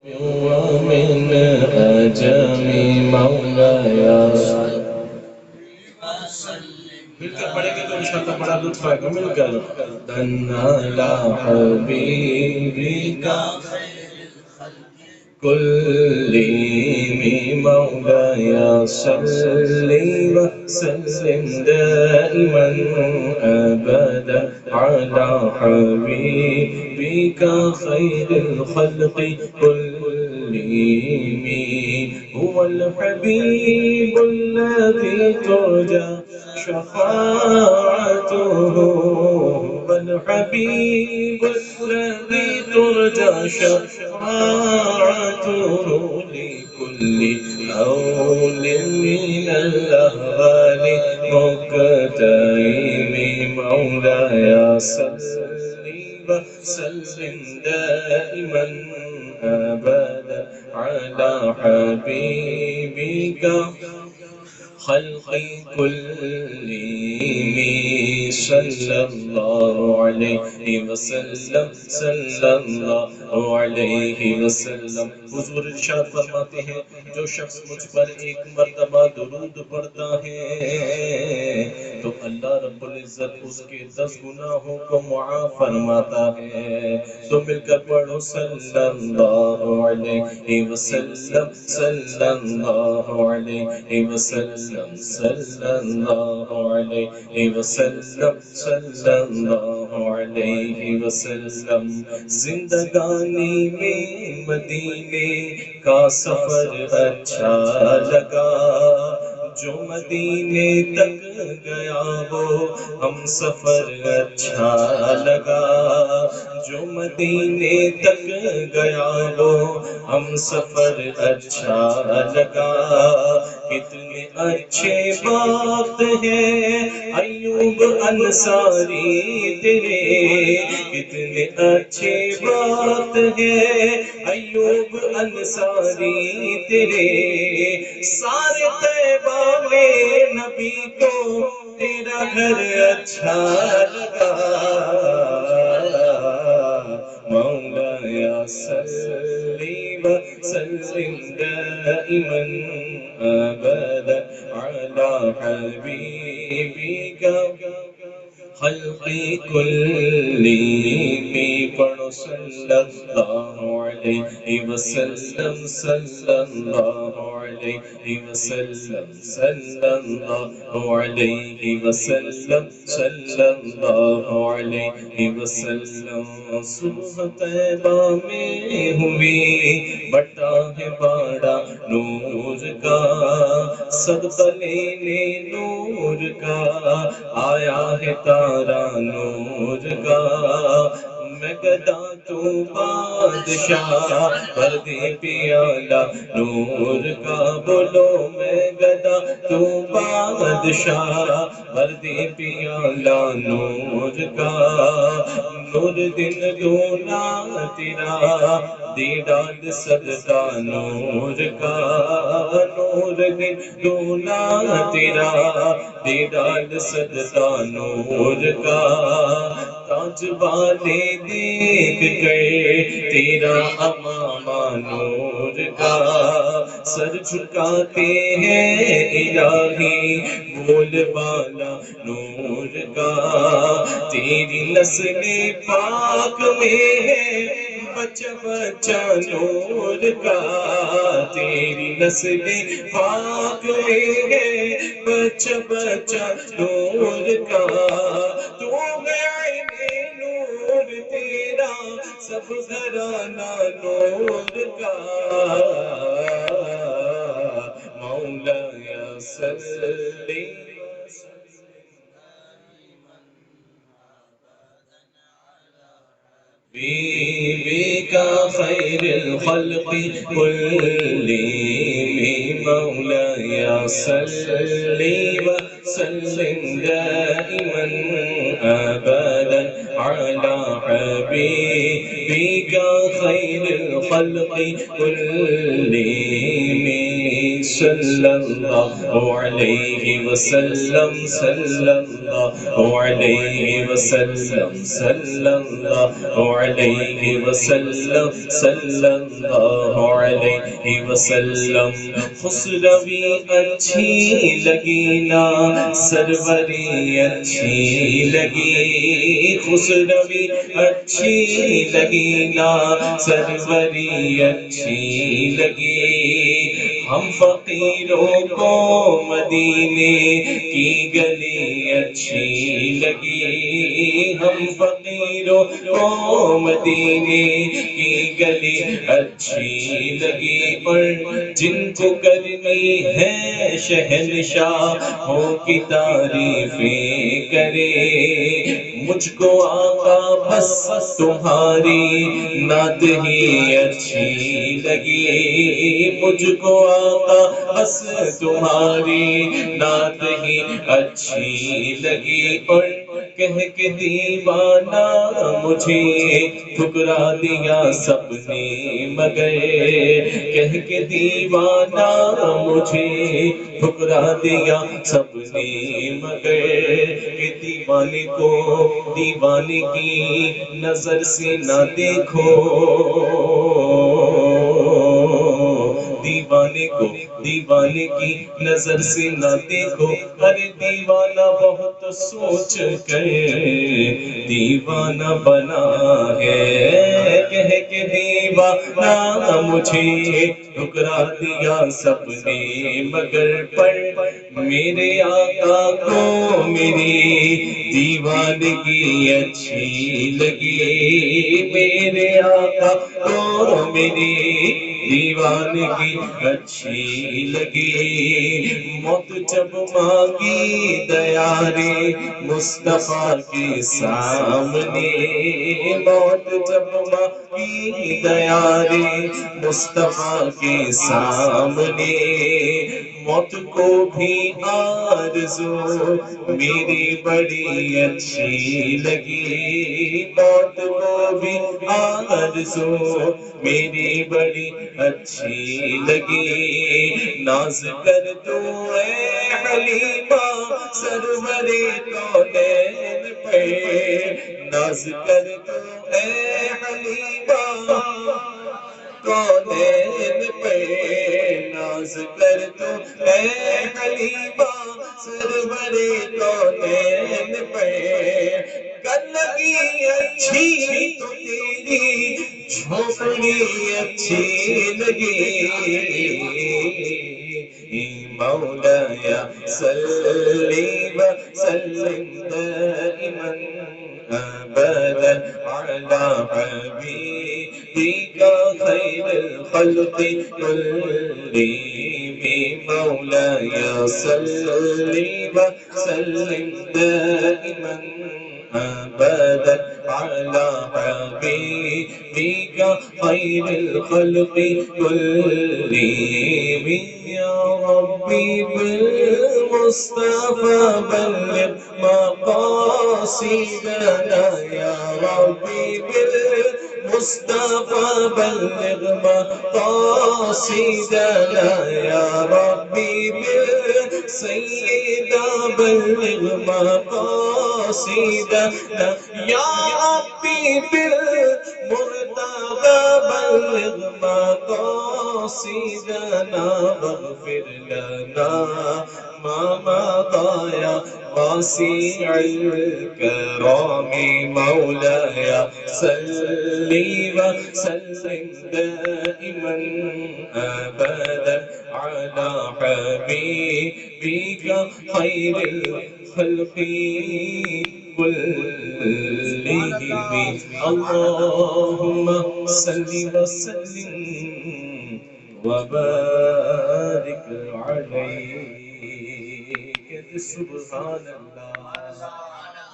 ومن أجل مولاي مل کر پڑھیں گے تو انشاءاللہ بڑا لطف آئے گا مل کر على حبيبك كل مولاي صل وسلم دائما أبدا على حبيبك خير الخلق كلهم هو الحبيب الذي ترجى شفاعته هو الحبيب الذي ترجى شفاعته لكل هول من الأهوال مكتئب مولاي صل وسلم دائما أبدا على حبيبك خلق كلهم صلى الله عليه وسلم صلى الله عليه وسلم حضور ارشاد فرماتے ہیں جو شخص مجھ پر ایک مرتبہ درود پڑھتا ہے تو اللہ رب العزت اس کے 10 گناہوں کو معاف فرماتا ہے تو مل کر پڑھو صلی اللہ علیہ وسلم صلی اللہ علیہ وسلم صلی اللہ علیہ وسلم صلی اللہ علیہ وسلم زندگانی میں مدینے کا سفر اچھا لگا جو مدینے تک گیا وہ ہم سفر اچھا لگا جو مدینے تک گیا وہ ہم سفر اچھا لگا کتنے اچھے بات ہیں ایوب انصاری تیرے کتنے اچھے بات ہیں ایوب انصاری تیرے سارے طیبہ میں نبی کو تیرا گھر اچھا لگا مولاي صل وسلم دائما أبدا على حبيبك خلق كلهم پڑھو صلی اللہ علیہ وسلم صلی اللہ علیہ وسلم صلی اللہ علیہ وسلم صلی اللہ علیہ وسلم صبح طیبہ میں ہوئی بٹا ہے باڑا نور کا صدقہ لینے نور کا آیا ہے تارا نور کا میں گدا تو بادشاہ پردے پیالہ نور کا بولو میں گدا تو بادشاہ پردے پیالہ نور کا نور دن دونا تیرا دیدار صدقہ نور کا نور دن دونا تیرا دیدار صدقہ نور کا تاج والے دیکھ گئے تیرا امامہ نور کا سر جھکاتے ہیں الہی بول بالا نور کا تیری نسل پاک میں ہے بچہ بچہ نور کا تیری نسل پاک میں ہے بچہ بچہ نور کا تو نور تیرا سب گھرانہ نور کا مولاي صل حبيبك خير الخلق كلهم مولاي صل وسلم دائما أبدا على حبيبك خير الخلق كلهم صلی اللہ علیہ وسلم صلی اللہ علیہ وسلم صلی اللہ علیہ وسلم صلی اللہ علیہ وسلم خسروی اچھی لگی نا سروری اچھی لگی خسروی اچھی لگی نا سروری اچھی لگی ہم فقیروں کو مدینے کی گلی اچھی لگی ہم فقیروں کو مدینے کی گلی اچھی لگی اور جن کو کرنی ہے شہنشاہوں کی تعریفیں کرے مجھ کو آقا بس تمہاری نعت ہی اچھی لگی مجھ کو آقا بس تمہاری نعت ہی اچھی لگی اور کہہ کے دیوانہ مجھے ٹھکرا دیا سب نے مگر کہہ کے دیوانہ مجھے ٹھکرا دیا سب نے مگر کہ دیوانے کو دیوانے کی نظر سے نہ دیکھو دیوانے کی نظر سے نہ دیکھو ارے دیوانہ بہت سوچ کر دیوانہ بنا ہے کہہ کے دیوانہ مجھے ٹھکرا دیا سب نے مگر پر میرے آقا کو میری دیوانگی اچھی لگی میرے آقا کو میری دیوانگی اچھی لگی موت جب مانگی دیارے مصطفیٰ کے سامنے موت جب مانگی دیارے مصطفیٰ کے سامنے موت کو بھی آرزو میری بڑی اچھی لگی موت کو بھی آرزو میری بڑی اچھی لگی ناز کر تو اے حلیمہ سرور کونین پہ ناز کر تو اے حلیمہ کونین پہ ناز کر تو اے حلیمہ سرور کونین پہ کر لگی اچھی تو تیری جھوپڑی اچھی لگی مولاي صلي وسلم دائما أبدا على حبيبك خير الخلق كلهم مولاي صلي وسلم دائما أبدا على حبيبك خير الخلق كلهم يا ربي بالمصطفى بلغ مقاصدنا يا ربي بالمصطفى بلغ مقاصدنا يا ربي بالسيدة بلغ مقاصدنا يا ربي بالمرتضى بلغ مقاصدنا واغفر لنا ما مضى يا واسع الكرام مولاي صل وسلم دائما ابدا على حبيبك خير الخلق كلهم اللهم صل وسلم وبارك عليك سبحان الله